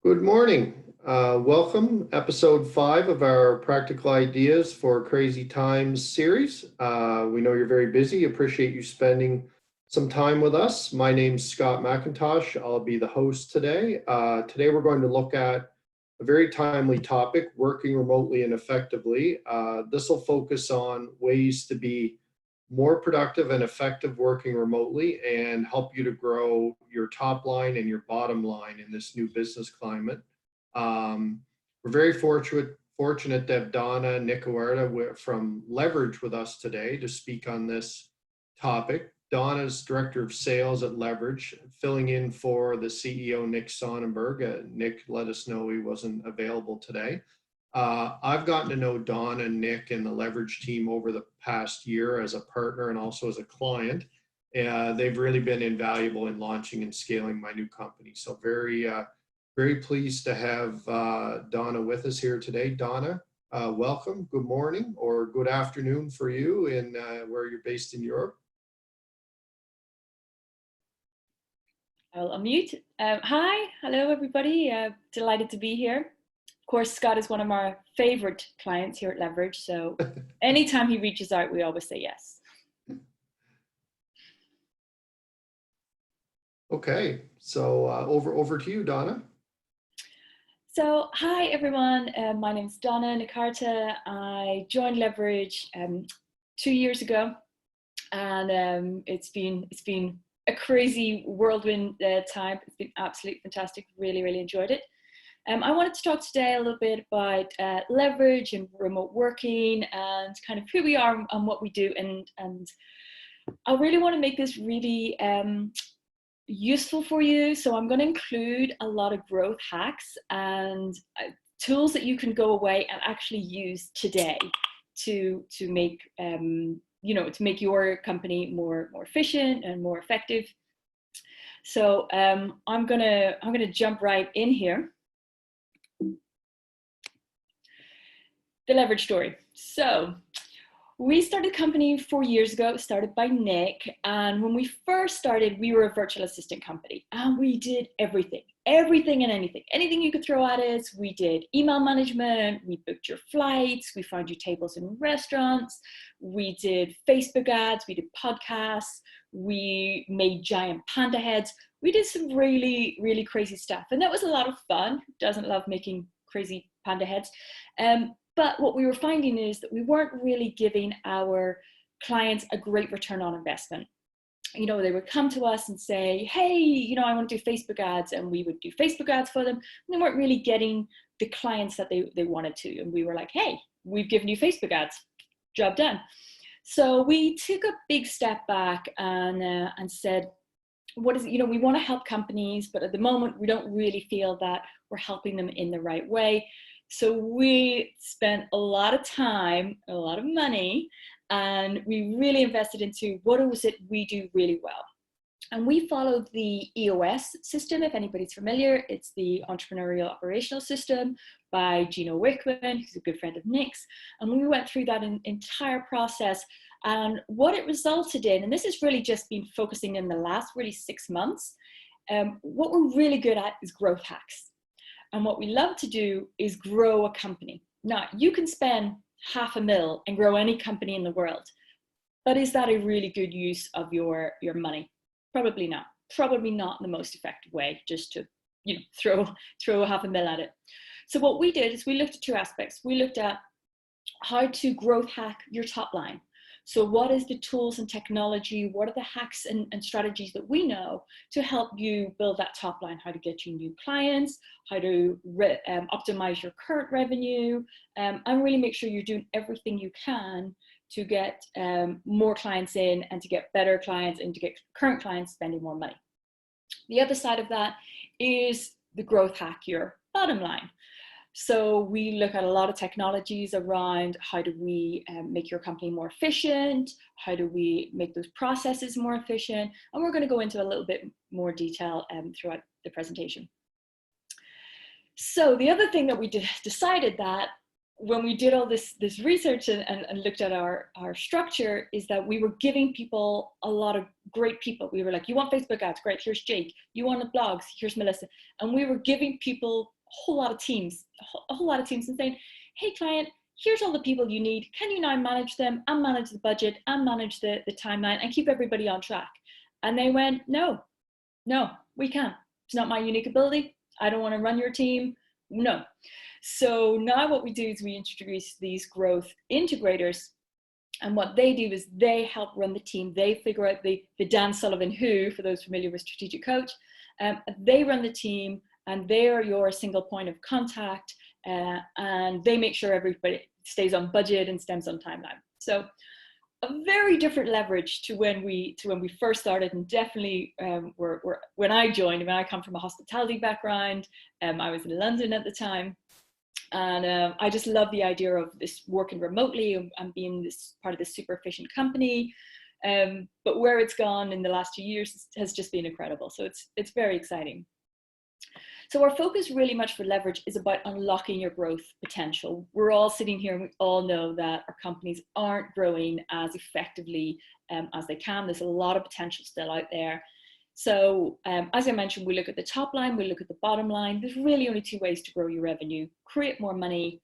Good morning. Welcome, episode 5 of our Practical Ideas for Crazy Times series. We know you're very busy. Appreciate you spending some time with us. My name's Scott McIntosh. I'll be the host today. Today we're going to look at a very timely topic, working remotely and effectively. This will focus on ways to be more productive and effective working remotely and help you to grow your top line and your bottom line in this new business climate. We're very fortunate to have Donna Nicoarta from Leverage with us today to speak on this topic. Donna's Director of Sales at Leverage, filling in for the CEO, Nick Sonnenberg. Nick let us know he wasn't available today. I've gotten to know Don and Nick and the Leverage team over the past year as a partner and also as a client. They've really been invaluable in launching and scaling my new company. So very pleased to have Donna with us here today. Donna, welcome. Good morning or good afternoon for you in where you're based in Europe. I'll unmute. Hi, hello everybody. Delighted to be here. Of course, Scott is one of our favorite clients here at Leverage, so anytime he reaches out, we always say yes. Okay, so over to you, Donna. So, hi everyone. My name is Donna Nicoarta. I joined Leverage 2 years ago, and it's been a crazy whirlwind time. It's been absolutely fantastic. Really enjoyed it. I wanted to talk today a little bit about Leverage and remote working and kind of who we are and what we do. And I really want to make this really useful for you. So I'm going to include a lot of growth hacks and tools that you can go away and actually use today to make to make your company more efficient and more effective. So I'm gonna jump right in here. The Leverage story. So we started a company 4 years ago, started by Nick. And when we first started, we were a virtual assistant company and we did everything and anything you could throw at us. We did email management, we booked your flights, we found you tables in restaurants, we did Facebook ads, we did podcasts, we made giant panda heads. We did some really crazy stuff. And that was a lot of fun. Who doesn't love making crazy panda heads? But what we were finding is that we weren't really giving our clients a great return on investment. You know, they would come to us and say, hey, I want to do Facebook ads, and we would do Facebook ads for them. And they weren't really getting the clients that they wanted to. And we were like, hey, we've given you Facebook ads, job done. So we took a big step back and said, what is it? We want to help companies, but at the moment, we don't really feel that we're helping them in the right way. So we spent a lot of time, a lot of money, and we really invested into what was it we do really well. And we followed the EOS system, if anybody's familiar. It's the Entrepreneurial Operational System by Gino Wickman, who's a good friend of Nick's. And we went through that entire process. And what it resulted in, and this has really just been focusing in the last really 6 months, what we're really good at is growth hacks. And what we love to do is grow a company. Now, you can spend $500,000 and grow any company in the world, but is that a really good use of your money? Probably not. Probably not in the most effective way, just to throw $500,000 at it. So what we did is we looked at 2 aspects. We looked at how to growth hack your top line. So what is the tools and technology? What are the hacks and strategies that we know to help you build that top line? How to get you new clients, how to optimize your current revenue, and really make sure you're doing everything you can to get more clients in and to get better clients and to get current clients spending more money. The other side of that is the growth hack, your bottom line. So we look at a lot of technologies around how do we make your company more efficient, how do we make those processes more efficient, and we're going to go into a little bit more detail throughout the presentation. So the other thing that we decided that when we did all this research and looked at our structure is that we were giving people a lot of great people. We were like, you want Facebook ads? Great, here's Jake. You want the blogs? Here's Melissa. And we were giving people whole lot of teams, a whole lot of teams, and saying, hey client, here's all the people you need. Can you now manage them and manage the budget and manage the timeline and keep everybody on track? And they went, no, we can't. It's not my unique ability. I don't want to run your team. No. So now what we do is we introduce these growth integrators. And what they do is they help run the team. They figure out the Dan Sullivan who, for those familiar with Strategic Coach, they run the team and they are your single point of contact, and they make sure everybody stays on budget and stays on timeline. So a very different leverage to when we first started, and definitely when I joined. I mean, I come from a hospitality background. I was in London at the time. And I just love the idea of this working remotely and being this part of this super efficient company. But where it's gone in the last 2 years has just been incredible. So it's very exciting. So our focus really much for leverage is about unlocking your growth potential. We're all sitting here and we all know that our companies aren't growing as effectively as they can. There's a lot of potential still out there. So as I mentioned, we look at the top line, we look at the bottom line. There's really only 2 ways to grow your revenue: create more money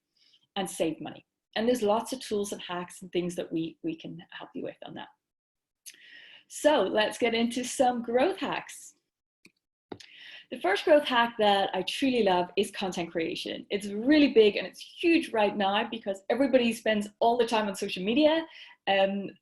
and save money. And there's lots of tools and hacks and things that we can help you with on that. So let's get into some growth hacks. The first growth hack that I truly love is content creation. It's really big and it's huge right now because everybody spends all the time on social media. And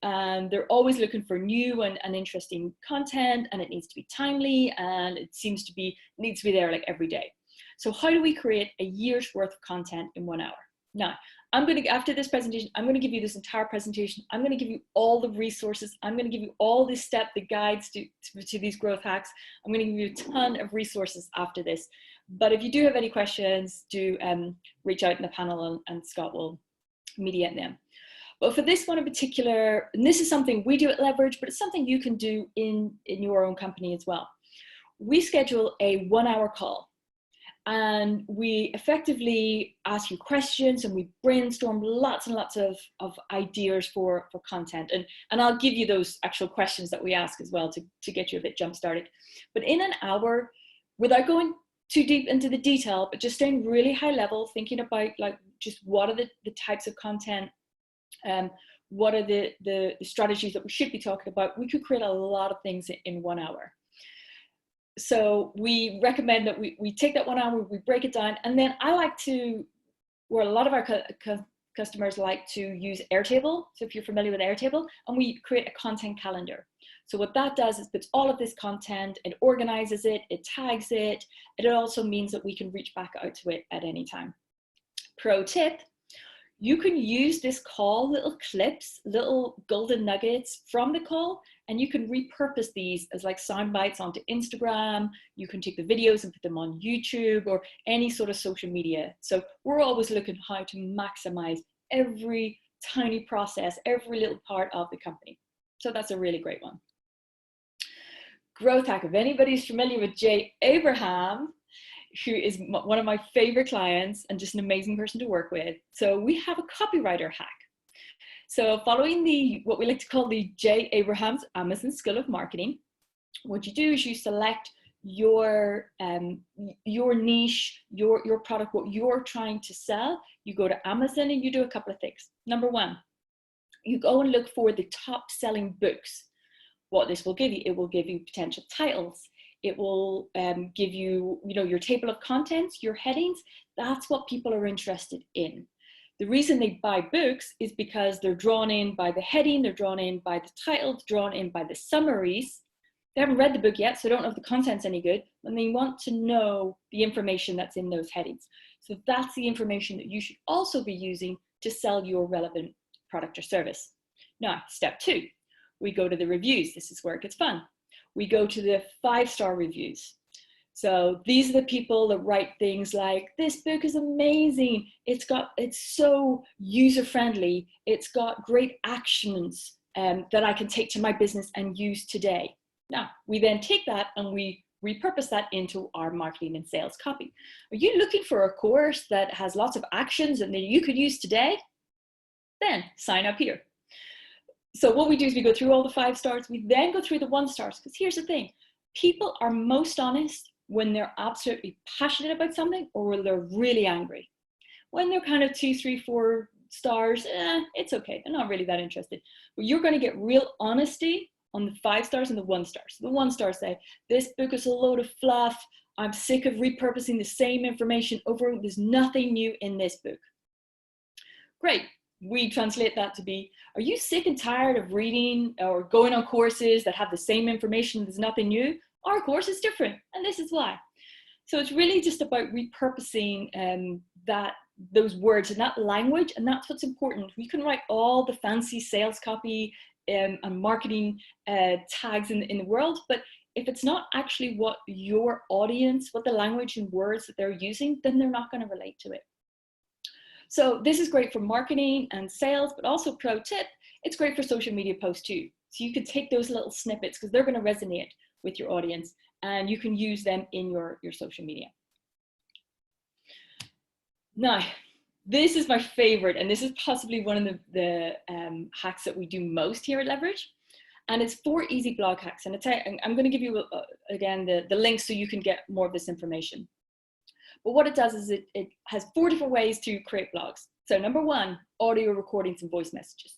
they're always looking for new and interesting content, and it needs to be timely, and it needs to be there like every day. So how do we create a year's worth of content in 1 hour? Now, after this presentation, I'm going to give you this entire presentation. I'm going to give you all the resources. I'm going to give you all the guides to these growth hacks. I'm going to give you a ton of resources after this. But if you do have any questions, do reach out in the panel, and Scott will mediate them. But for this one in particular, and this is something we do at Leverage, but it's something you can do in your own company as well. We schedule a 1 hour call, and we effectively ask you questions, and we brainstorm lots and lots of ideas for content. And I'll give you those actual questions that we ask as well to get you a bit jump started. But in an hour, without going too deep into the detail, but just staying really high level, thinking about like just what are the types of content, what are the strategies that we should be talking about, we could create a lot of things in 1 hour. So we recommend that we take that 1 hour, we break it down, and then I like to, where a lot of our customers like to use Airtable. So if you're familiar with Airtable, and we create a content calendar. So what that does is puts all of this content, it organizes it, it tags it, and it also means that we can reach back out to it at any time. Pro tip: you can use this call, little clips, little golden nuggets from the call, and you can repurpose these as like sound bites onto Instagram. You can take the videos and put them on YouTube or any sort of social media. So we're always looking how to maximize every tiny process, every little part of the company. So that's a really great one. Growth hack. If anybody's familiar with Jay Abraham, who is one of my favorite clients and just an amazing person to work with. So we have a copywriter hack. So following what we like to call the Jay Abraham's Amazon School of Marketing, what you do is you select your niche, your product, what you're trying to sell. You go to Amazon and you do a couple of things. Number one, you go and look for the top selling books. What this will give you, it will give you potential titles. It will give you, your table of contents, your headings. That's what people are interested in. The reason they buy books is because they're drawn in by the heading, they're drawn in by the title, drawn in by the summaries. They haven't read the book yet, so they don't know if the content's any good, and they want to know the information that's in those headings. So that's the information that you should also be using to sell your relevant product or service. Now, step 2, we go to the reviews. This is where it gets fun. We go to the 5-star reviews. So these are the people that write things like, this book is amazing. It's so user-friendly. It's got great actions that I can take to my business and use today. Now, we then take that and we repurpose that into our marketing and sales copy. Are you looking for a course that has lots of actions and that you could use today? Then sign up here. So what we do is we go through all the 5 stars. We then go through the 1 stars, because here's the thing. People are most honest when they're absolutely passionate about something or when they're really angry. When they're kind of 2, 3, 4 stars, it's okay. They're not really that interested. But you're going to get real honesty on the 5 stars and the 1 stars. The 1 stars say, this book is a load of fluff. I'm sick of repurposing the same information over. There's nothing new in this book. Great. We translate that to be, are you sick and tired of reading or going on courses that have the same information? There's nothing new. Our course is different, and this is why. So it's really just about repurposing those words and that language, and that's what's important. We can write all the fancy sales copy and marketing tags in the world, but if it's not actually what your audience, what the language and words that they're using, then they're not going to relate to it. So this is great for marketing and sales, but also pro tip, it's great for social media posts too. So you could take those little snippets because they're going to resonate with your audience, and you can use them in your social media. Now, this is my favorite, and this is possibly one of the hacks that we do most here at Leverage. And it's 4 easy blog hacks. And I'm going to give you, again, the links so you can get more of this information. But what it does is it has 4 different ways to create blogs. So number 1, audio recordings and voice messages.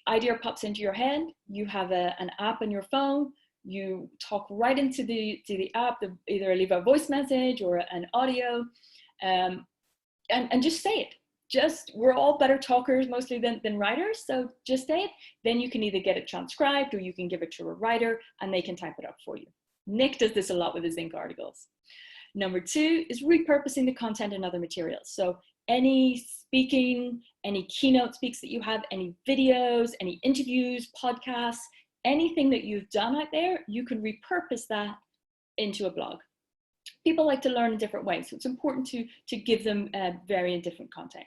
Idea pops into your head. You have an app on your phone. You talk right into the app, either leave a voice message or an audio, and just say it. We're all better talkers mostly than writers, so just say it. Then you can either get it transcribed or you can give it to a writer and they can type it up for you. Nick does this a lot with his Zinc articles. Number 2 is repurposing the content in other materials. So any speaking, any keynote speaks that you have, any videos, any interviews, podcasts, anything that you've done out there, you can repurpose that into a blog. People like to learn in different ways, so it's important to give them very different content.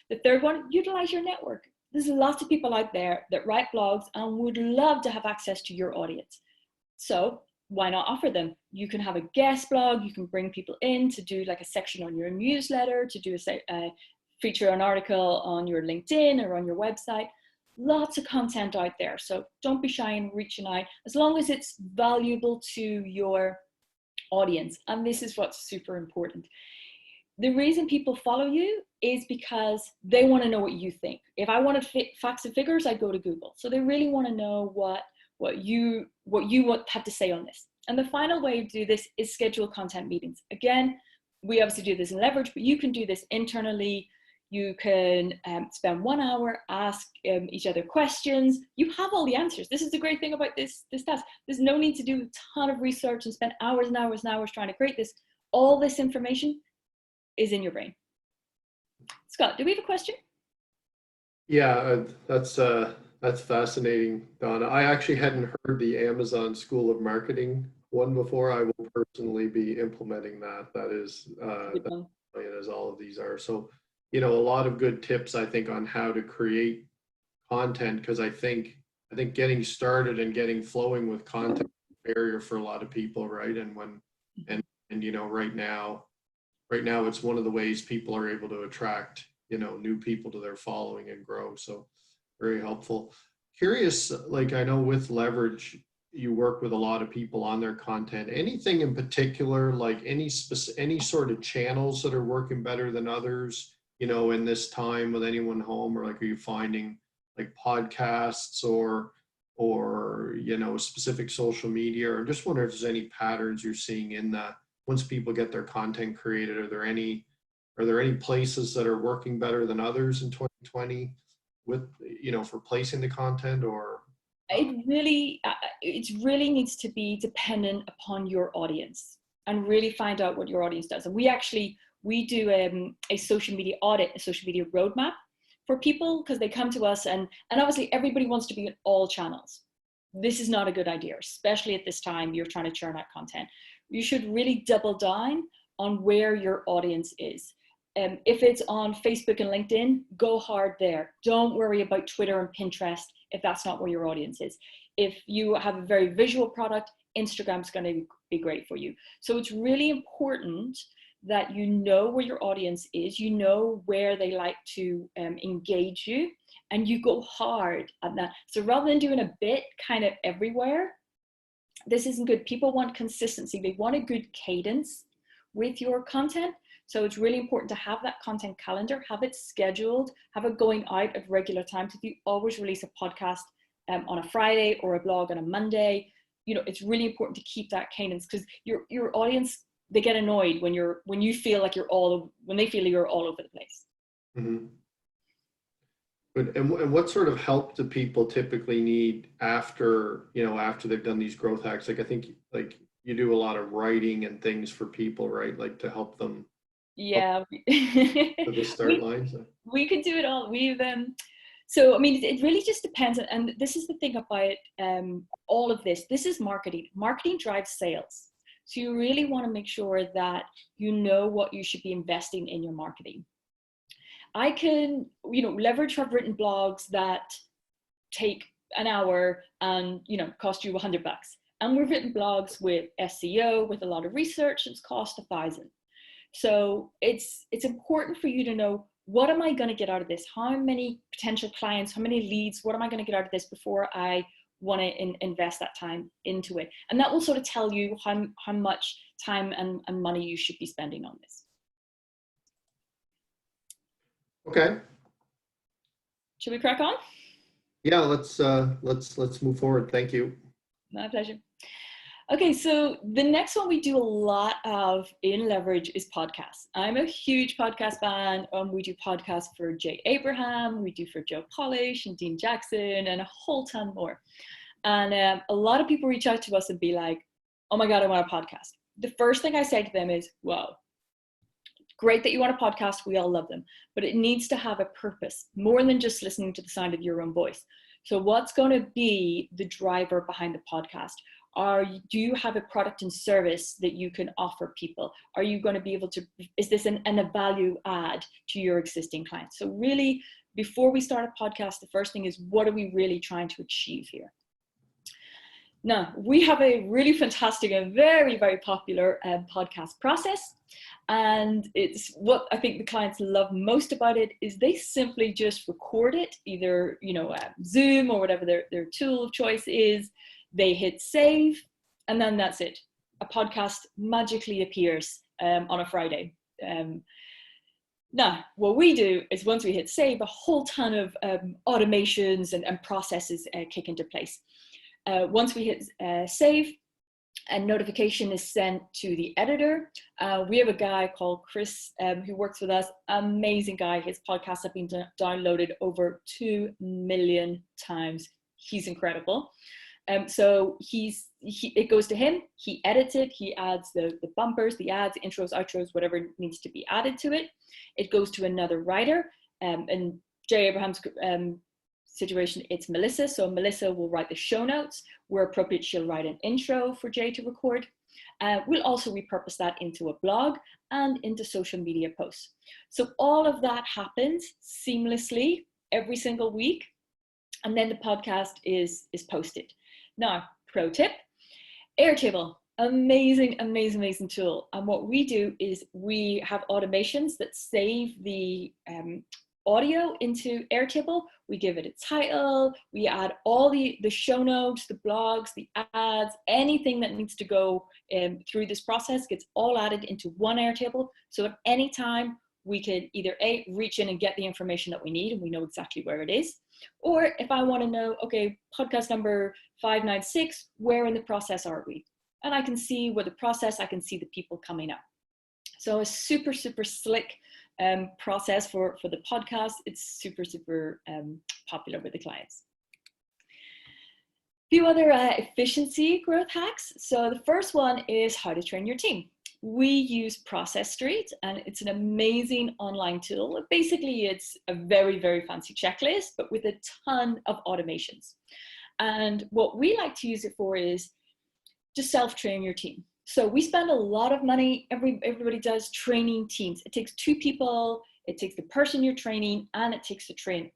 The third one, utilize your network. There's lots of people out there that write blogs and would love to have access to your audience. So why not offer them? You can have a guest blog, you can bring people in to do like a section on your newsletter, to do feature an article on your LinkedIn or on your website. Lots of content out there, so don't be shy in reaching out, as long as it's valuable to your audience. And this is what's super important. The reason people follow you is because they want to know what you think. If I wanted facts and figures, I go to Google. So they really want to know what you have to say on this. And the final way to do this is schedule content meetings. Again, we obviously do this in Leverage, but you can do this internally. You can spend 1 hour, ask each other questions. You have all the answers. This is the great thing about this task. There's no need to do a ton of research and spend hours and hours and hours trying to create this. All this information is in your brain. Scott, do we have a question? Yeah, that's fascinating, Donna. I actually hadn't heard the Amazon School of Marketing one before. I will personally be implementing that. That is as all of these are. So, a lot of good tips, I think, on how to create content, because I think getting started and getting flowing with content is a barrier for a lot of people, right? And right now it's one of the ways people are able to attract, new people to their following and grow. So very helpful. Curious, like, I know with Leverage, you work with a lot of people on their content. Anything in particular, like any sort of channels that are working better than others, in this time with anyone home, or like, are you finding like podcasts or specific social media, or just wonder if there's any patterns you're seeing in that once people get their content created? Are there any places that are working better than others in 2020 with, for placing the content? Or it really needs to be dependent upon your audience, and really find out what your audience does. And we do a social media audit, a social media roadmap for people, because they come to us and obviously everybody wants to be in all channels. This is not a good idea, especially at this time you're trying to churn out content. You should really double down on where your audience is. If it's on Facebook and LinkedIn, go hard there. Don't worry about Twitter and Pinterest if that's not where your audience is. If you have a very visual product, Instagram's going to be great for you. So it's really important that you know where your audience is, you know where they like to engage you, and you go hard at that. So rather than doing a bit kind of everywhere, this isn't good. People want consistency. They want a good cadence with your content. So it's really important to have that content calendar, have it scheduled, have it going out at regular times. If you always release a podcast on a Friday or a blog on a Monday, you know, it's really important to keep that cadence, because your audience, they get annoyed when you feel like when they feel you're all over the place. Mm-hmm. And what sort of help do people typically need after they've done these growth hacks? Like, I think like you do a lot of writing and things for people, right? Like to help them. Yeah. To the start line. So. We could do it all. So I mean, it really just depends. And this is the thing about all of this. This is marketing. Marketing drives sales. So you really want to make sure that you know what you should be investing in your marketing. I can, leverage. I've written blogs that take an hour and, cost you $100. And we've written blogs with SEO, with a lot of research, it's cost $1,000. So it's important for you to know, what am I going to get out of this? How many potential clients, how many leads, what am I going to get out of this before I want to invest that time into it? And that will sort of tell you how much time and money you should be spending on this. Okay. Should we crack on? Yeah, let's move forward. Thank you. My pleasure. Okay, so the next one we do a lot of in Leverage is podcasts. I'm a huge podcast fan. We do podcasts for Jay Abraham, we do for Joe Polish and Dean Jackson, and a whole ton more. And a lot of people reach out to us and be like, oh my God, I want a podcast. The first thing I say to them is, whoa, great that you want a podcast. We all love them, but it needs to have a purpose, more than just listening to the sound of your own voice. So what's going to be the driver behind the podcast? Do you have a product and service that you can offer people? Are you going to be able to, is this a value add to your existing clients? So really, before we start a podcast, the first thing is, what are we really trying to achieve here? Now, we have a really fantastic and very, very popular podcast process. And it's what I think the clients love most about it is they simply just record it, either, Zoom or whatever their tool of choice is. They hit save, and then that's it. A podcast magically appears on a Friday. Now, what we do is, once we hit save, a whole ton of automations and processes kick into place. Once we hit save, a notification is sent to the editor. We have a guy called Chris who works with us, amazing guy. His podcasts have been downloaded over 2 million times. He's incredible. So it goes to him, he edits it, he adds the bumpers, the ads, intros, outros, whatever needs to be added to it. It goes to another writer. In Jay Abraham's situation, it's Melissa. So Melissa will write the show notes. Where appropriate, she'll write an intro for Jay to record. We'll also repurpose that into a blog and into social media posts. So all of that happens seamlessly every single week. And then the podcast is posted. Now, pro tip, Airtable, amazing, amazing, amazing tool. And what we do is we have automations that save the audio into Airtable. We give it a title, we add all the show notes, the blogs, the ads, anything that needs to go through this process gets all added into one Airtable. So at any time, we could either reach in and get the information that we need, and we know exactly where it is. Or if I want to know, okay, podcast number 596, where in the process are we? And I can see where the process, I can see the people coming up. So a super, super slick process for the podcast. It's super, super popular with the clients. A few other efficiency growth hacks. So the first one is how to train your team. We use Process Street, and it's an amazing online tool. Basically, it's a very, very fancy checklist, but with a ton of automations. And what we like to use it for is to self-train your team. So we spend a lot of money, everybody does, training teams. It takes 2 people, it takes the person you're training, and it takes the trainer,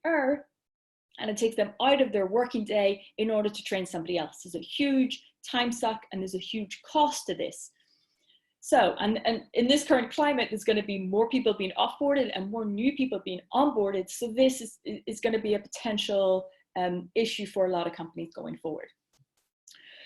and it takes them out of their working day in order to train somebody else. There's a huge time suck, and there's a huge cost to this. So, and in this current climate, there's going to be more people being offboarded and more new people being onboarded. So this is going to be a potential issue for a lot of companies going forward.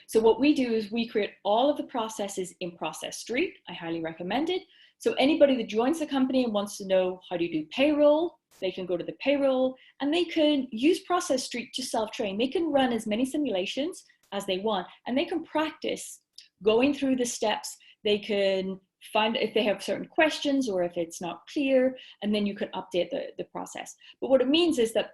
So what we do is we create all of the processes in Process Street. I highly recommend it. So anybody that joins the company and wants to know how to do payroll, they can go to the payroll and they can use Process Street to self-train. They can run as many simulations as they want, and they can practice going through the steps. They can find if they have certain questions or if it's not clear, and then you can update the process. But what it means is that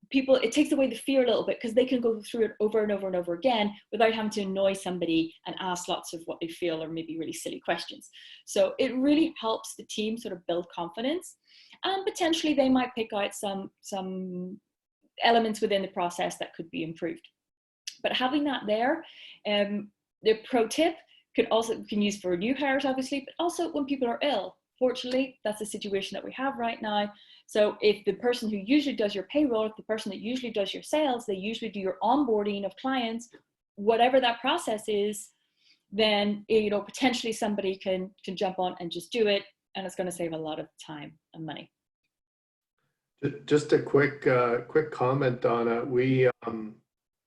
people, it takes away the fear a little bit because they can go through it over and over and over again without having to annoy somebody and ask lots of what they feel are maybe really silly questions. So it really helps the team sort of build confidence, and potentially they might pick out some elements within the process that could be improved. But having that there, the pro tip can use for new hires, obviously, but also when people are ill. Fortunately, that's the situation that we have right now. So if the person who usually does your payroll, if the person that usually does your sales, they usually do your onboarding of clients, whatever that process is, then potentially somebody can jump on and just do it, and it's going to save a lot of time and money. Just a quick comment on it.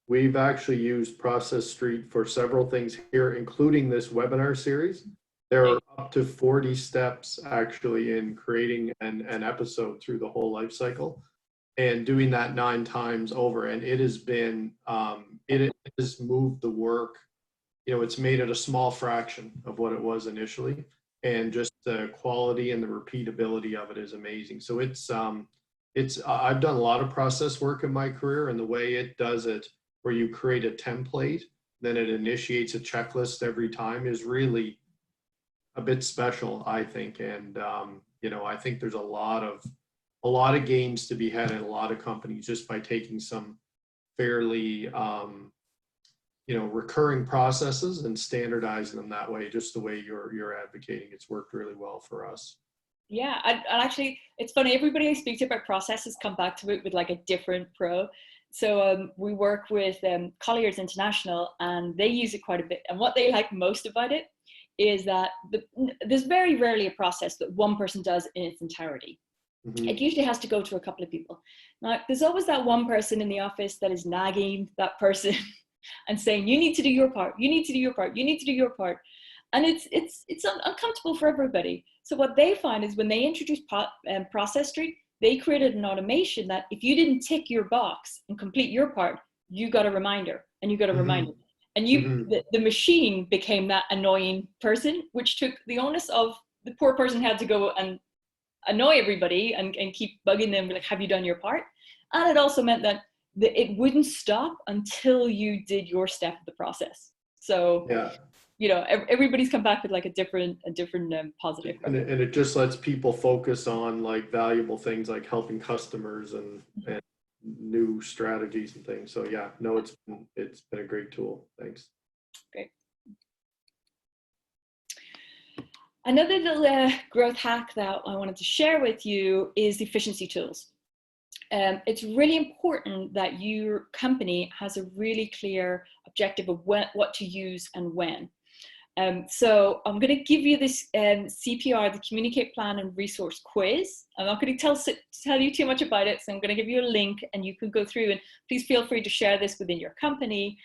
We've actually used Process Street for several things here, including this webinar series. There are up to 40 steps actually in creating an episode through the whole life cycle, and doing that 9 times over. And it has been, it has moved the work. It's made it a small fraction of what it was initially. And just the quality and the repeatability of it is amazing. So I've done a lot of process work in my career, and the way it does it, where you create a template, then it initiates a checklist every time, is really a bit special, I think. And I think there's a lot of gains to be had in a lot of companies just by taking some fairly recurring processes and standardizing them that way, just the way you're advocating. It's worked really well for us. Yeah, and actually, it's funny, everybody I speak to about processes come back to it with like a different pro. So we work with Colliers International, and they use it quite a bit. And what they like most about it is that there's very rarely a process that one person does in its entirety. Mm-hmm. It usually has to go to a couple of people. Now, there's always that one person in the office that is nagging that person and saying, you need to do your part, you need to do your part, you need to do your part. And it's uncomfortable for everybody. So what they find is when they introduce Process Street, they created an automation that if you didn't tick your box and complete your part, you got a reminder, and you got a mm-hmm. reminder. And the machine became that annoying person, which took the onus of the poor person had to go and annoy everybody and keep bugging them, like, have you done your part? And it also meant that it wouldn't stop until you did your step of the process. So, everybody's come back with like a different positive. And it just lets people focus on like valuable things like helping customers and new strategies and things. So yeah, no, it's been a great tool. Thanks. Great. Another little growth hack that I wanted to share with you is the efficiency tools. It's really important that your company has a really clear objective of what to use and when. So I'm going to give you this CPR, the Communicate, Plan and Resource quiz. I'm not going to tell you too much about it, so I'm going to give you a link and you can go through, and please feel free to share this within your company.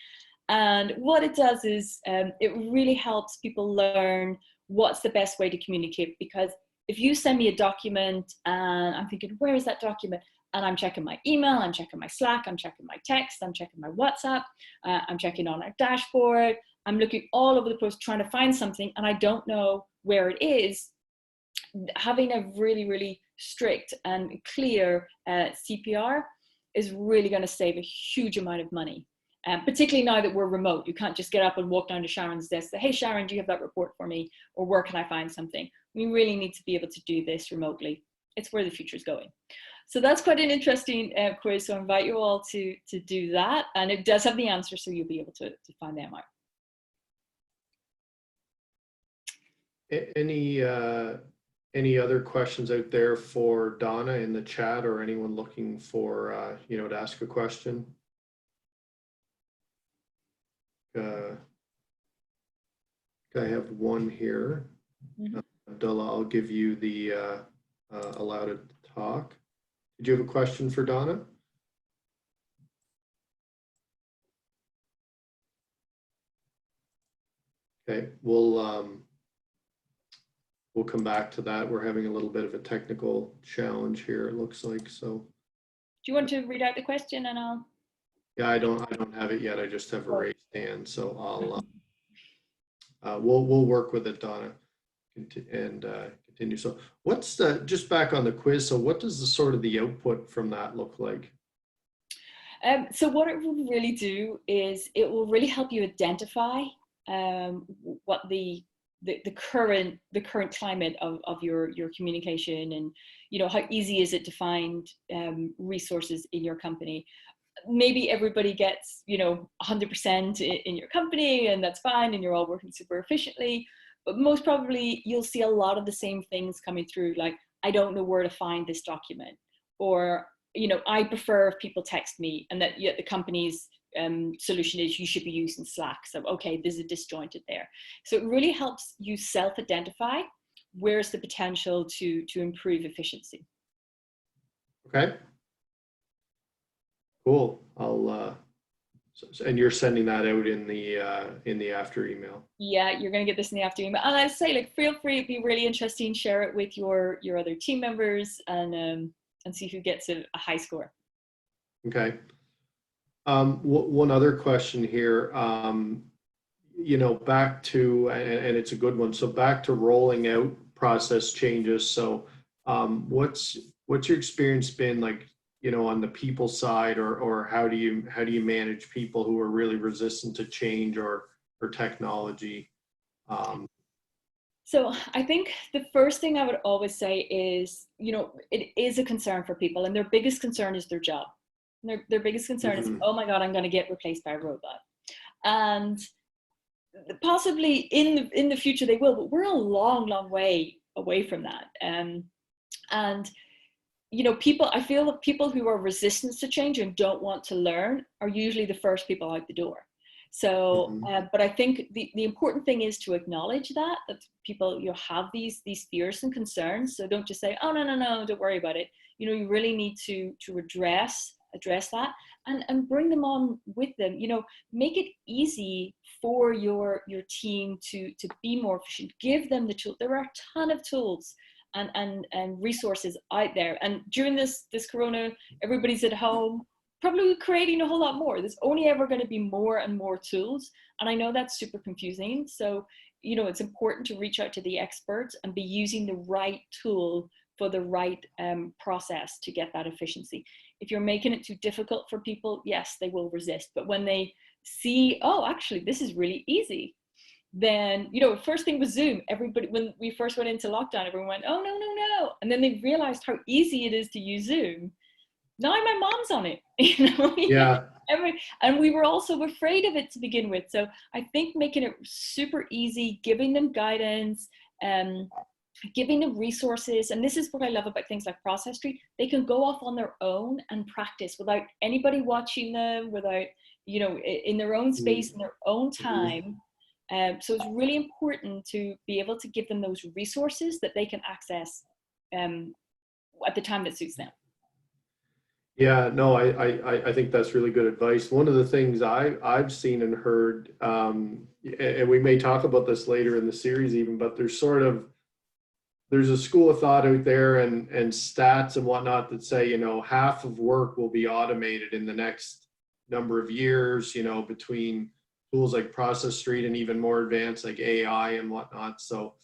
And what it does is it really helps people learn what's the best way to communicate, because if you send me a document and I'm thinking, where is that document? And I'm checking my email, I'm checking my Slack, I'm checking my text, I'm checking my WhatsApp, I'm checking on our dashboard, I'm looking all over the place trying to find something, and I don't know where it is. Having a really, really strict and clear CPR is really going to save a huge amount of money. Particularly now that we're remote. You can't just get up and walk down to Sharon's desk, say, hey Sharon, do you have that report for me? Or where can I find something? We really need to be able to do this remotely. It's where the future is going. So that's quite an interesting quiz. So I invite you all to do that. And it does have the answer, so you'll be able to find them out. Any other questions out there for Donna in the chat, or anyone looking for to ask a question? I have one here. Mm-hmm. Abdullah, I'll give you the allow to talk. Did you have a question for Donna? Okay, we'll come back to that. We're having a little bit of a technical challenge here, it looks like. So Do you want to read out the question and I'll? yeah, I don't have it yet. I just have a raised hand. So we'll work with it, Donna, and continue. So what's just back on the quiz? So what does the sort of the output from that look like? So what it will really do is it will really help you identify what the current climate of your communication, and how easy is it to find resources in your company. Maybe everybody gets 100% in your company, and that's fine, and you're all working super efficiently, but most probably you'll see a lot of the same things coming through, like, I don't know where to find this document, or I prefer if people text me, and that the company's solution is you should be using Slack. So, okay, there's a disjointed there. So it really helps you self-identify where's the potential to improve efficiency. Okay. Cool. And you're sending that out in the after email. Yeah, you're going to get this in the after email. And I say, like, feel free, it'd be really interesting. Share it with your other team members, and see who gets a high score. Okay. One other question here, back to, and it's a good one. So back to rolling out process changes. So what's your experience been like, on the people side, or how do you manage people who are really resistant to change or technology? So I think the first thing I would always say is, it is a concern for people, and their biggest concern is their job. Their biggest concern is, oh my God, I'm going to get replaced by a robot. And possibly in the future they will, but we're a long, long way away from that. And I feel that people who are resistant to change and don't want to learn are usually the first people out the door. So, but I think the important thing is to acknowledge that people, have these fears and concerns. So don't just say, oh, no, don't worry about it. You really need to address that and bring them on with them. Make it easy for your team to be more efficient. Give them the tool. There are a ton of tools and resources out there. And during this corona, everybody's at home, probably creating a whole lot more. There's only ever going to be more and more tools. And I know that's super confusing. So, it's important to reach out to the experts and be using the right tool for the right process to get that efficiency. If you're making it too difficult for people, yes, they will resist. But when they see, oh, actually, this is really easy, then, first thing was Zoom. Everybody, when we first went into lockdown, everyone went, oh, no. And then they realized how easy it is to use Zoom. Now my mom's on it, Yeah. And we were also afraid of it to begin with. So I think making it super easy, giving them guidance, giving them resources. And this is what I love about things like Process Street. They can go off on their own and practice without anybody watching them, without, in their own space, in their own time. So it's really important to be able to give them those resources that they can access at the time that suits them. Yeah, no, I think that's really good advice. One of the things I've seen and heard, and we may talk about this later in the series even, but there's a school of thought out there and stats and whatnot that say, half of work will be automated in the next number of years, between tools like Process Street and even more advanced like AI and whatnot. So,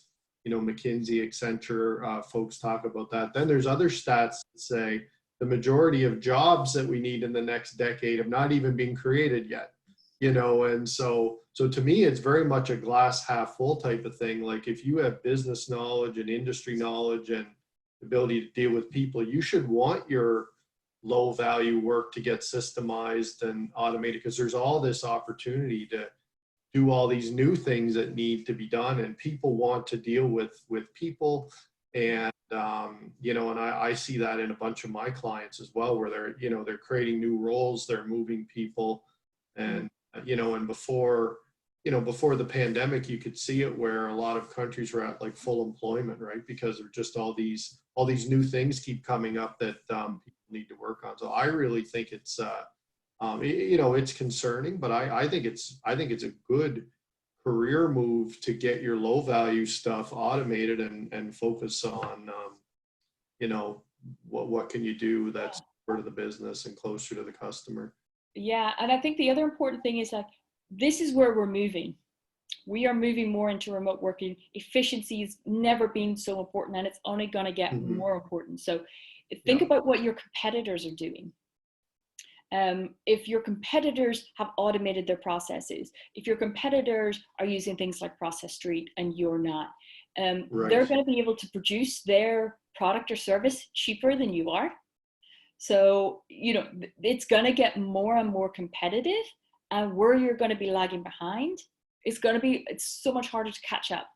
McKinsey, Accenture, folks talk about that. Then there's other stats that say the majority of jobs that we need in the next decade have not even been created yet, and so to me, it's very much a glass half full type of thing. Like, if you have business knowledge and industry knowledge and ability to deal with people, you should want your low value work to get systemized and automated, because there's all this opportunity to do all these new things that need to be done, and people want to deal with people. And and I see that in a bunch of my clients as well, where they're creating new roles, they're moving people, and and before the pandemic, you could see it where a lot of countries were at like full employment, right? Because there's just all these new things keep coming up that people need to work on. So I really think it's it's concerning, but I think it's a good career move to get your low value stuff automated and focus on, you know, what can you do that's part of the business and closer to the customer. Yeah, and I think the other important thing is that this is where we're moving. We are moving more into remote working. Efficiency has never been so important, and it's only going to get more important. So think about what your competitors are doing. If your competitors have automated their processes, if your competitors are using things like Process Street and you're not, they're going to be able to produce their product or service cheaper than you are. So, you know, it's going to get more and more competitive, and where you're going to be lagging behind, it's so much harder to catch up.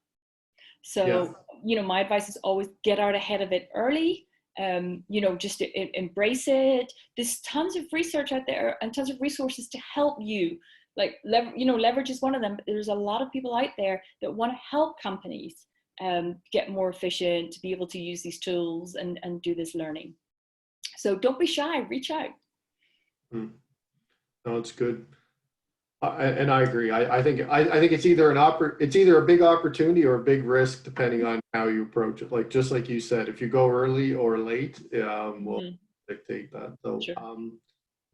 So, you know, my advice is always get out ahead of it early. You know, just to embrace it. There's tons of research out there and tons of resources to help you. Like, you know, Leverage is one of them, but there's a lot of people out there that want to help companies get more efficient, to be able to use these tools and do this learning. So don't be shy, reach out. No, it's good. And I agree. I think it's either a big opportunity or a big risk, depending on how you approach it. Like, just like you said, if you go early or late, will dictate that. So, sure.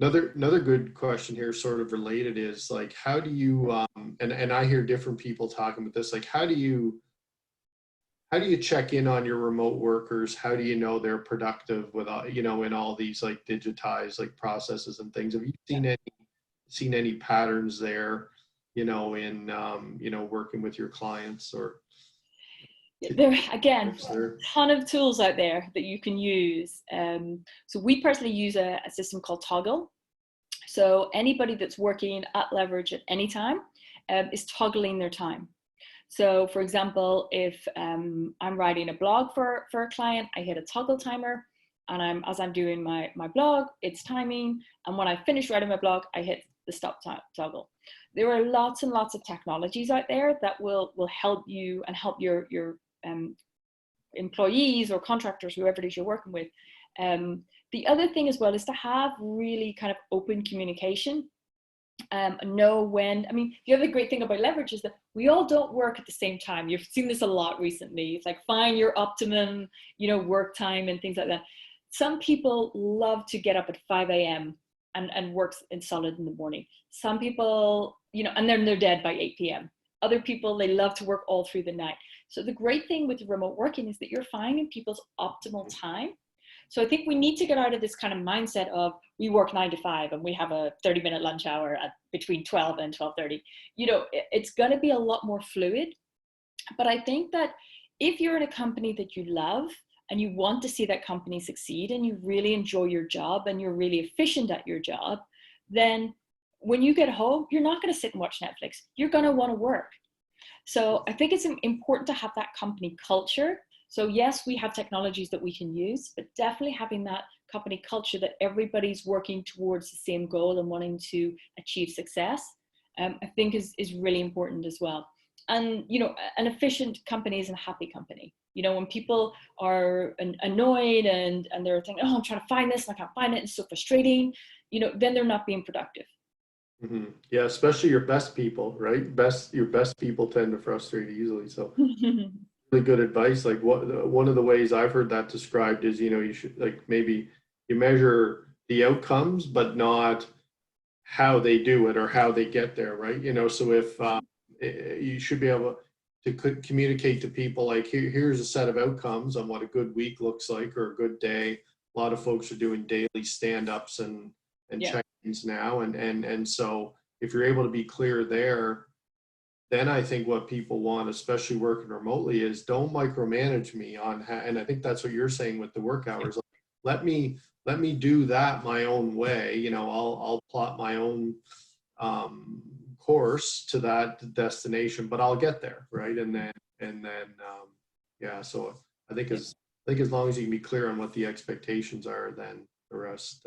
Another good question here, sort of related, is like, how do you and I hear different people talking about this, like, how do you check in on your remote workers? How do you know they're productive with, you know, in all these like digitized like processes and things? Have you seen any patterns there, you know, in you know, working with your clients? Or there again, a ton of tools out there that you can use. So we personally use a system called Toggl. So anybody that's working at Leverage at any time is toggling their time. So for example, if I'm writing a blog for a client, I hit a toggle timer, and as I'm doing my blog, it's timing. And when I finish writing my blog, I hit the stop toggle. There are lots and lots of technologies out there that will help you and help your employees or contractors, whoever it is you're working with. The other thing as well is to have really kind of open communication. Know when, I mean, the other great thing about Leverage is that we all don't work at the same time. You've seen this a lot recently. It's like, find your optimum, you know, work time and things like that. Some people love to get up at 5 a.m. and work in solid in the morning. Some people, you know, and then they're dead by 8 p.m. Other people, they love to work all through the night. So the great thing with remote working is that you're finding people's optimal time. So I think we need to get out of this kind of mindset of we work 9 to 5 and we have a 30-minute lunch hour at between 12 and 12:30. You know, it's going to be a lot more fluid. But I think that if you're in a company that you love and you want to see that company succeed and you really enjoy your job and you're really efficient at your job, then when you get home, you're not going to sit and watch Netflix. You're going to want to work. So I think it's important to have that company culture. So yes, we have technologies that we can use, but definitely having that company culture that everybody's working towards the same goal and wanting to achieve success, I think is really important as well. And, you know, an efficient company is a happy company. You know, when people are annoyed and they're thinking, oh, I'm trying to find this and I can't find it, it's so frustrating, you know, then they're not being productive. Mm-hmm. Yeah, especially your best people, right? Your best people tend to frustrate easily. So really good advice. Like, one of the ways I've heard that described is, you know, you should, like, maybe you measure the outcomes, but not how they do it or how they get there, right? You know, so if you should be able to communicate to people like, here's a set of outcomes on what a good week looks like or a good day. A lot of folks are doing daily stand-ups and check-ins now, and so if you're able to be clear there, then I think what people want, especially working remotely, is don't micromanage me on and I think that's what you're saying with the work hours. Let me do that my own way. You know, I'll plot my own course to that destination, but I'll get there, right? And then yeah. So I think as long as you can be clear on what the expectations are, then the rest.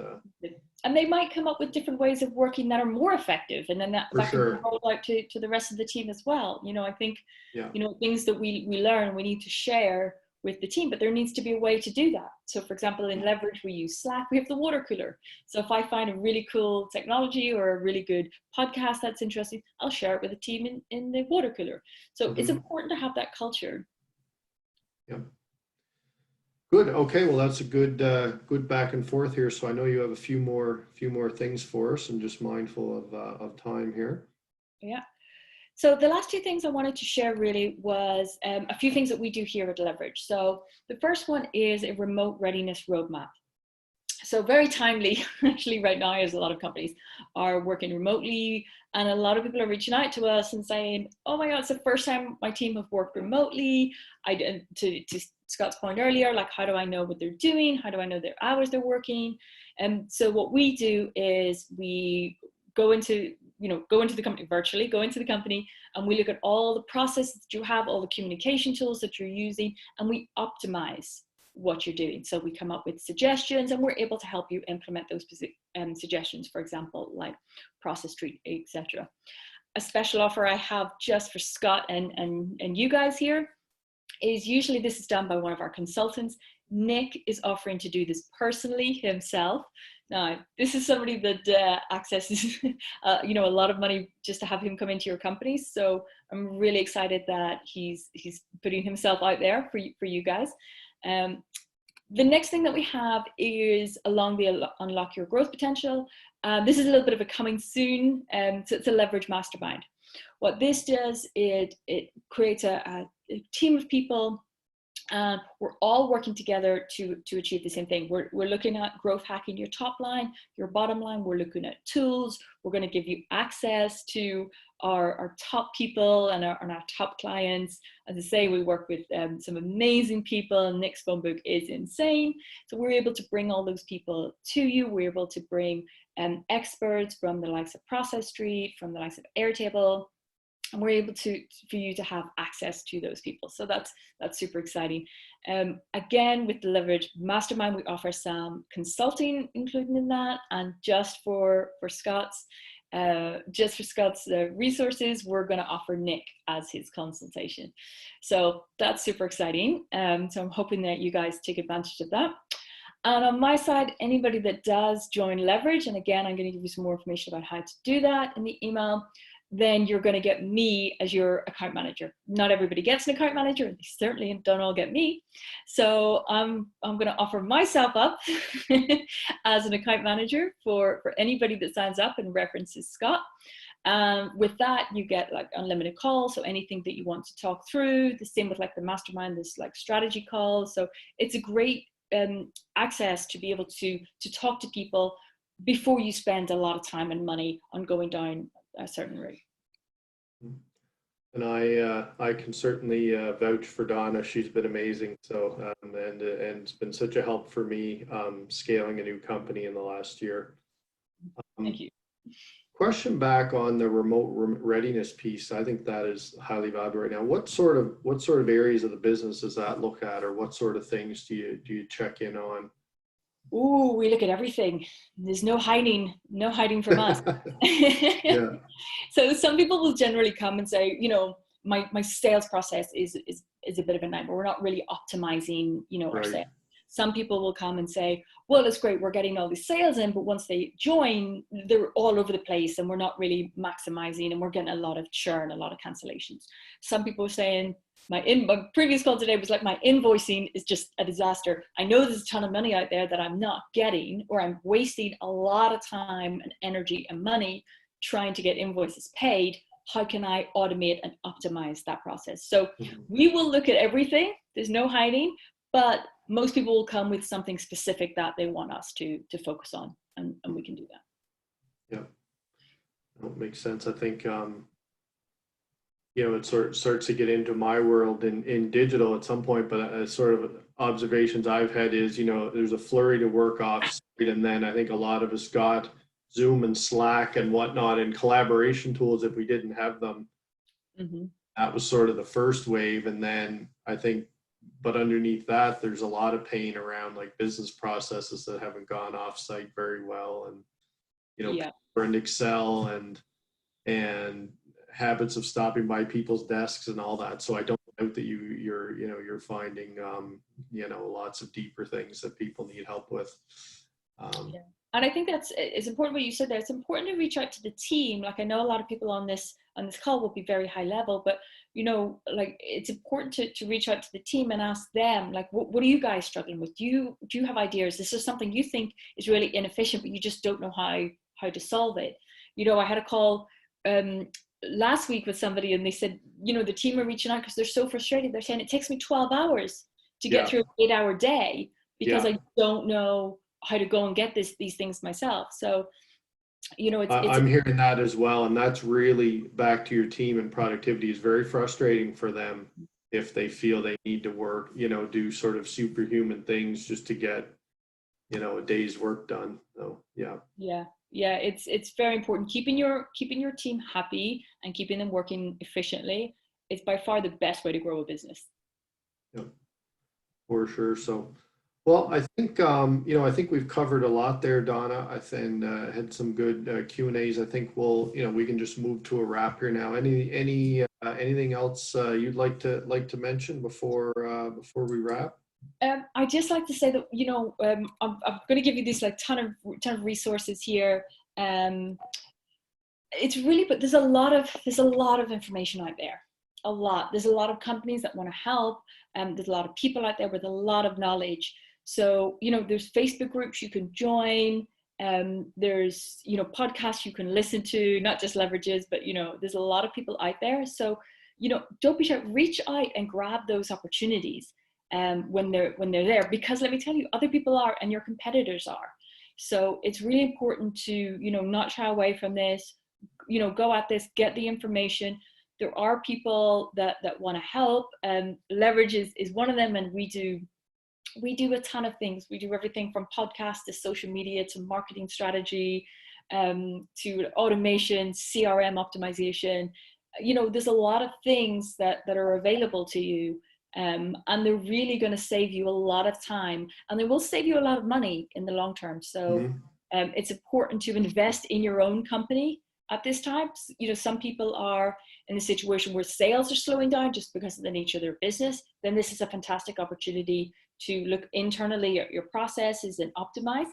And they might come up with different ways of working that are more effective, and then that can be rolled out to the rest of the team as well. You know, I think, you know, things that we learn, we need to share with the team, but there needs to be a way to do that. So for example, in Leverage, we use Slack, we have the water cooler. So if I find a really cool technology or a really good podcast that's interesting, I'll share it with the team in the water cooler. So it's important to have that culture. Yeah. Good. Okay. Well, that's a good good back and forth here. So I know you have a few more things for us, and just mindful of time here. Yeah. So the last two things I wanted to share really was a few things that we do here at Leverage. So the first one is a remote readiness roadmap. So very timely, actually, right now, as a lot of companies are working remotely, and a lot of people are reaching out to us and saying, "Oh my God, it's the first time my team have worked remotely." To Scott's point earlier, like, how do I know what they're doing? How do I know their hours they're working? And so what we do is we go into the company virtually, go into the company, and we look at all the processes that you have, all the communication tools that you're using, and we optimize what you're doing. So we come up with suggestions, and we're able to help you implement those suggestions, for example, like process tree, etc. A special offer I have just for Scott and you guys here is, usually this is done by one of our consultants. Nick is offering to do this personally himself. Now, this is somebody that accesses, a lot of money just to have him come into your company. So I'm really excited that he's putting himself out there for you guys. The next thing that we have is along the Unlock Your Growth Potential. This is a little bit of a coming soon. So it's a Leverage Mastermind. What this does, it creates a team of people. We're all working together to achieve the same thing. We're looking at growth hacking your top line, your bottom line. We're looking at tools. We're going to give you access to our top people and our top clients. As I say, we work with some amazing people. Nick's phone book is insane. So we're able to bring all those people to you. We're able to bring experts from the likes of Process Street, from the likes of Airtable, and we're able for you to have access to those people. So that's super exciting. Again, with the Leverage Mastermind, we offer some consulting included in that, and just for Scott's resources, we're going to offer Nick as his consultation. So that's super exciting. So I'm hoping that you guys take advantage of that. And on my side, anybody that does join Leverage, and again, I'm going to give you some more information about how to do that in the email, then you're going to get me as your account manager. Not everybody gets an account manager, and they certainly don't all get me. So I'm going to offer myself up as an account manager for anybody that signs up and references Scott. With that, you get like unlimited calls. So anything that you want to talk through, the same with like the mastermind, this like strategy calls. So it's a great access to be able to talk to people before you spend a lot of time and money on going down a certain route. And I can certainly vouch for Donna. She's been amazing. So and it's been such a help for me scaling a new company in the last year. Thank you. Question back on the remote readiness piece. I think that is highly valuable right now. What sort of areas of the business does that look at, or what sort of things do you check in on? Ooh, we look at everything. There's no hiding from us. Yeah. So some people will generally come and say, my sales process is a bit of a nightmare. We're not really optimizing, our sales. Some people will come and say, well, it's great, we're getting all these sales in, but once they join, they're all over the place and we're not really maximizing, and we're getting a lot of churn, a lot of cancellations. Some people are saying, my previous call today was like, my invoicing is just a disaster. I know there's a ton of money out there that I'm not getting, or I'm wasting a lot of time and energy and money trying to get invoices paid. How can I automate and optimize that process? So we will look at everything. There's no hiding, but most people will come with something specific that they want us to focus on, and we can do that. Yeah, that makes sense. I think, it sort of starts to get into my world in digital at some point, but sort of observations I've had is, there's a flurry to work off site, and then I think a lot of us got Zoom and Slack and whatnot and collaboration tools if we didn't have them. Mm-hmm. That was sort of the first wave, and then I think, but underneath that, there's a lot of pain around like business processes that haven't gone off site very well, and and Excel and habits of stopping by people's desks and all that. So I don't out that you're finding, lots of deeper things that people need help with. Yeah. And I think it's important what you said there. It's important to reach out to the team. Like, I know a lot of people on this call will be very high level, but like, it's important to reach out to the team and ask them, like, what are you guys struggling with? Do you have ideas? This is something you think is really inefficient, but you just don't know how to solve it. I had a call last week with somebody, and they said, the team are reaching out because they're so frustrated. They're saying it takes me 12 hours to get through an 8-hour day because I don't know how to go and get these things myself. So, I'm hearing that as well. And that's really, back to your team and productivity, is very frustrating for them if they feel they need to work, do sort of superhuman things just to get, a day's work done. So, yeah. It's very important. Keeping your team happy and keeping them working efficiently is by far the best way to grow a business. Yeah, for sure. So, well, I think we've covered a lot there, Donna. And had some good Q&As. I think we can just move to a wrap here now. Anything else you'd like to mention before we wrap? I'd just like to say that I'm going to give you this like ton of resources here. It's really, but there's a lot of information out there. There's a lot of companies that want to help. There's a lot of people out there with a lot of knowledge. So, there's Facebook groups you can join. There's, podcasts you can listen to, not just Leverages, but, there's a lot of people out there. So, don't be shy, reach out and grab those opportunities when they're there, because let me tell you, other people are, and your competitors are. So it's really important to, not shy away from this, go at this, get the information. There are people that want to help. Leverage is one of them, and we do a ton of things. We do everything from podcasts to social media to marketing strategy, to automation, CRM optimization. There's a lot of things that are available to you, and they're really going to save you a lot of time, and they will save you a lot of money in the long term. So it's important to invest in your own company at this time. Some people are in a situation where sales are slowing down just because of the nature of their business. Then this is a fantastic opportunity to look internally at your processes and optimize.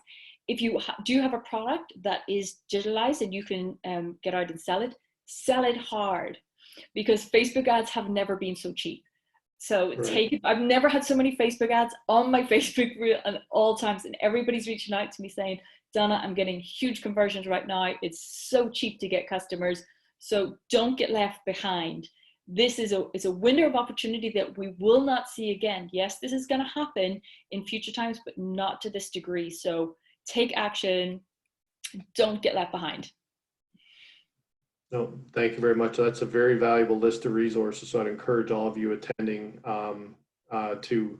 If you do have a product that is digitalized and you can get out and sell it hard, because Facebook ads have never been so cheap. So I've never had so many Facebook ads on my Facebook reel at all times, and everybody's reaching out to me saying, Donna, I'm getting huge conversions right now. It's so cheap to get customers. So don't get left behind. This is a window of opportunity that we will not see again. Yes, this is going to happen in future times, but not to this degree. So take action. Don't get left behind. No, thank you very much. That's a very valuable list of resources. So I'd encourage all of you attending to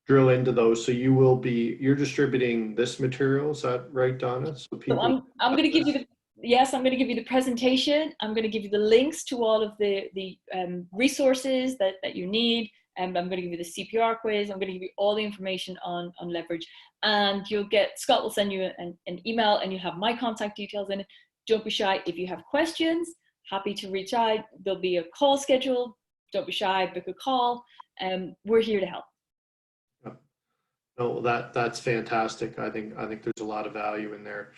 drill into those. So you're distributing this material. Is that right, Donna? So I'm going to give you I'm going to give you the presentation. I'm going to give you the links to all of the resources that you need. And I'm going to give you the CPR quiz. I'm going to give you all the information on Leverage. And Scott will send you an email, and you'll have my contact details in it. Don't be shy. If you have questions, happy to reach out. There'll be a call scheduled. Don't be shy, book a call. We're here to help. No, that's fantastic. I think there's a lot of value in there.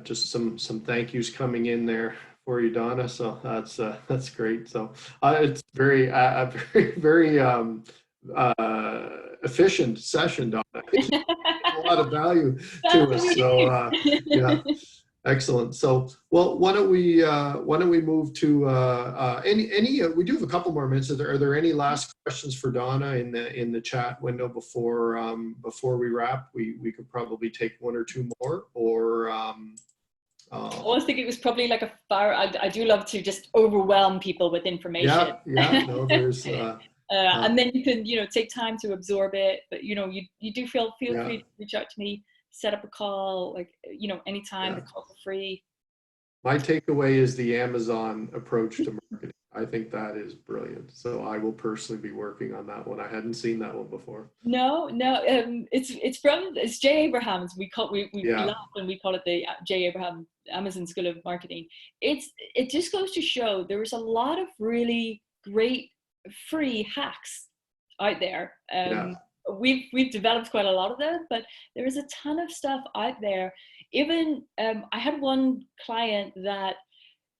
Just some thank yous coming in there for you, Donna. So that's great. So it's very efficient session, Donna. A lot of value to us. So yeah. Excellent. So, well, why don't we move to any? We do have a couple more minutes. Are there any last questions for Donna in the chat window before we wrap? We could probably take one or two more. Or I always think it was probably like a fire. I do love to just overwhelm people with information. Yeah. No, there's. And then you can take time to absorb it. But you do feel free to reach out to me. Set up a call, anytime. The calls are free. My takeaway is the Amazon approach to marketing. I think that is brilliant. So I will personally be working on that one. I hadn't seen that one before. No, no, it's Jay Abrahams. We Yeah, laugh when we call it the Jay Abraham Amazon School of Marketing. It just goes to show there is a lot of really great free hacks out there. yeah. We've developed quite a lot of them, but there is a ton of stuff out there. Even I had one client that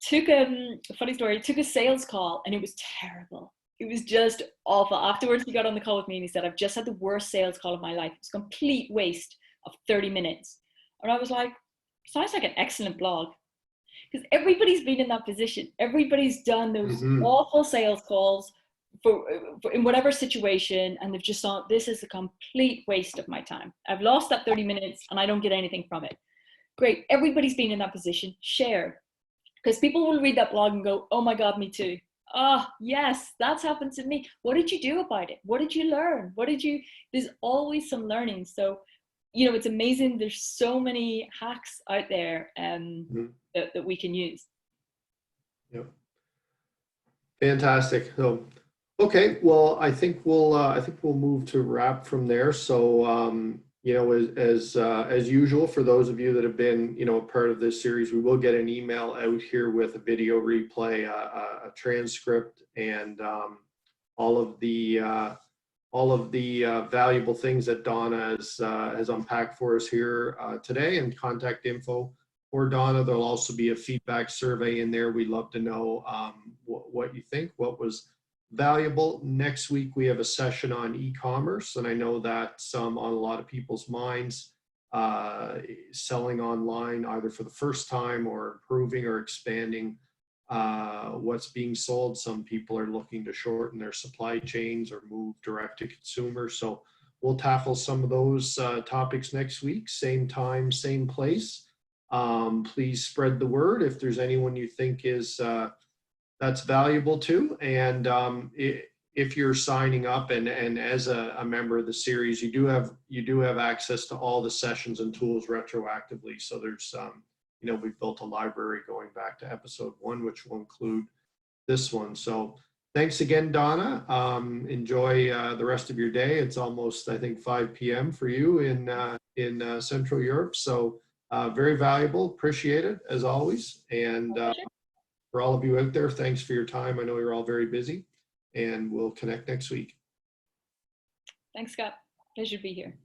took a funny story, took a sales call and it was terrible. It was just awful. Afterwards, he got on the call with me and he said, I've just had the worst sales call of my life. It's a complete waste of 30 minutes. And I was like, sounds like an excellent blog. Because everybody's been in that position. Everybody's done those Hmm. awful sales calls for in whatever situation, and they've just thought, this is a complete waste of my time. I've lost that 30 minutes and I don't get anything from it. Great. Everybody's been in that position. Share. Because people will read that blog and go, oh my God, me too. Oh, yes, that's happened to me. What did you do about it? What did you learn? There's always some learning. So, it's amazing. There's so many hacks out there that we can use. Yep. Fantastic. So, okay, well, I think we'll move to wrap from there. So, as usual, for those of you that have been, a part of this series, we will get an email out here with a video replay, a transcript, and all of the valuable things that Donna has unpacked for us here today, and contact info for Donna. There'll also be a feedback survey in there. We'd love to know what you think, what was valuable. Next week, we have a session on e-commerce, and I know that's on a lot of people's minds, selling online either for the first time or improving or expanding what's being sold. Some people are looking to shorten their supply chains or move direct to consumer. So we'll tackle some of those topics next week, same time, same place. Please spread the word if there's anyone you think is that's valuable to. And if you're signing up and as a member of the series, you do have access to all the sessions and tools retroactively. So there's we've built a library going back to episode 1, which will include this one. So thanks again, Donna. Enjoy the rest of your day. It's almost, I think, 5 p.m. for you in Central Europe. So very valuable. Appreciate it as always. And for all of you out there, thanks for your time. I know you're all very busy, and we'll connect next week. Thanks, Scott. Pleasure to be here.